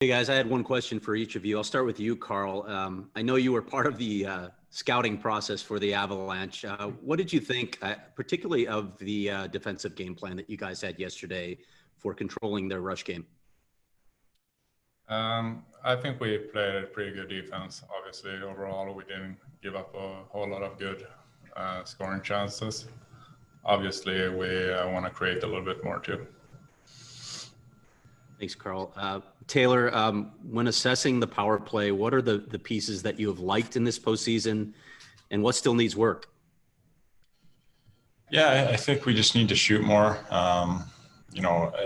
Hey guys, I had one question for each of you. I'll start with you, Carl. I know you were part of the scouting process for the Avalanche. What did you think, particularly of the defensive game plan that you guys had yesterday for controlling their rush game? I think we played a pretty good defense. Obviously, overall, we didn't give up a whole lot of good scoring chances. Obviously, we want to create a little bit more too. Thanks, Carl. Taylor, when assessing the power play, what are the pieces that you have liked in this postseason, and what still needs work? Yeah, I think we just need to shoot more.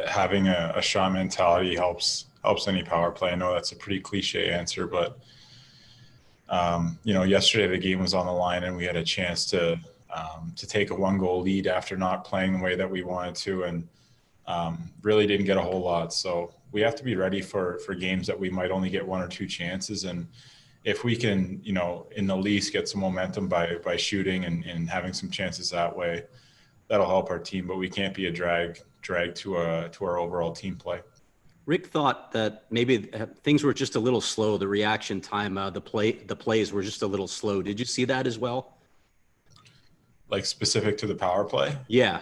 Having a shot mentality helps any power play. I know that's a pretty cliche answer, but yesterday the game was on the line and we had a chance to take a 1-goal lead after not playing the way that we wanted to, and really didn't get a whole lot. So we have to be ready for games that we might only get 1 or 2 chances. And if we can, in the least get some momentum by shooting and having some chances that way, that'll help our team. But we can't be a drag to our overall team play. Rick thought that maybe things were just a little slow. The reaction time, the plays were just a little slow. Did you see that as well? Like specific to the power play? Yeah.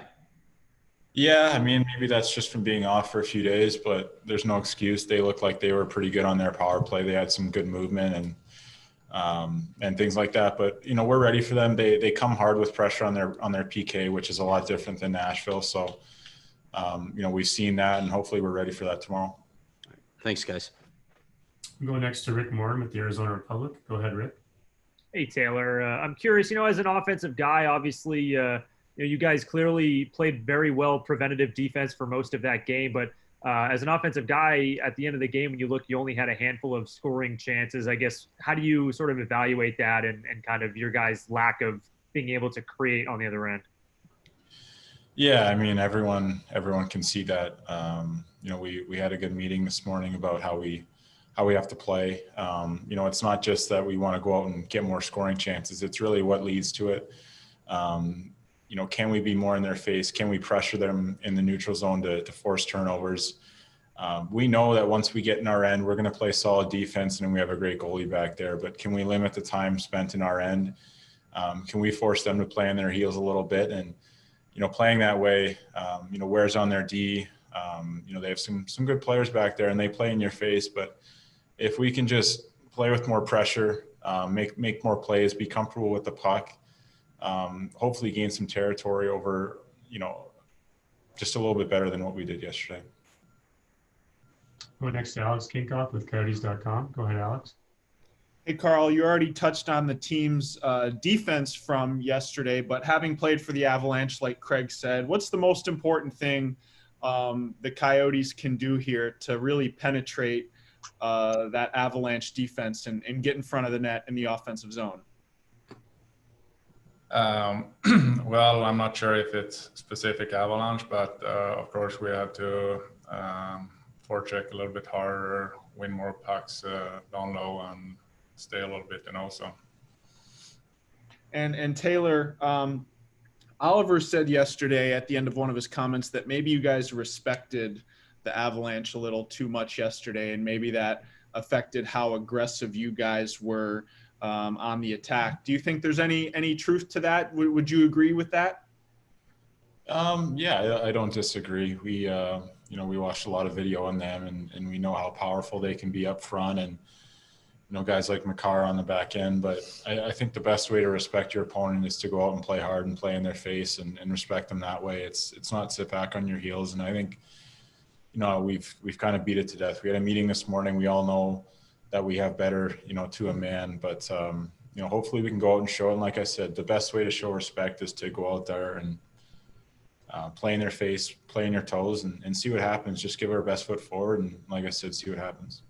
Yeah, I mean, maybe that's just from being off for a few days, but there's no excuse. They looked like they were pretty good on their power play. They had some good movement and things like that. But we're ready for them. They come hard with pressure on their PK, which is a lot different than Nashville. So we've seen that, and hopefully we're ready for that tomorrow. Thanks, guys. We'll go next to Rick Moore with the Arizona Republic. Go ahead, Rick. Hey, Taylor. I'm curious, as an offensive guy, obviously, you guys clearly played very well preventative defense for most of that game. But as an offensive guy, at the end of the game, when you look, you only had a handful of scoring chances. I guess, how do you sort of evaluate that and kind of your guys' lack of being able to create on the other end? Yeah, I mean, everyone can see that. We had a good meeting this morning about how we have to play. It's not just that we want to go out and get more scoring chances. It's really what leads to it. Can we be more in their face? Can we pressure them in the neutral zone to force turnovers? We know that once we get in our end, we're going to play solid defense and we have a great goalie back there. But can we limit the time spent in our end? Can we force them to play on their heels a little bit? And playing that way, wears on their D. They have some good players back there and they play in your face. But if we can just play with more pressure, make more plays, be comfortable with the puck, hopefully gain some territory over, just a little bit better than what we did yesterday. Go next to Alex Kinkoff with Coyotes.com. Go ahead, Alex. Hey, Carl, you already touched on the team's defense from yesterday, but having played for the Avalanche, like Craig said, what's the most important thing the Coyotes can do here to really penetrate that Avalanche defense and get in front of the net in the offensive zone? Well, I'm not sure if it's specific Avalanche, but of course we have to forecheck a little bit harder, win more pucks down low, and stay a little bit, so. And Taylor, Oliver said yesterday at the end of one of his comments that maybe you guys respected the Avalanche a little too much yesterday, and maybe that affected how aggressive you guys were on the attack. Do you think there's any truth to that? Would you agree with that? Yeah, I don't disagree. We watched a lot of video on them, and we know how powerful they can be up front, and guys like Makar on the back end. But I think the best way to respect your opponent is to go out and play hard and play in their face and respect them that way. It's not sit back on your heels. And I think we've kind of beat it to death. We had a meeting this morning. We all know that we have better, to a man, but hopefully we can go out and show it. And like I said, the best way to show respect is to go out there and play in their face, play in your toes, and see what happens. Just give our best foot forward, and like I said, see what happens.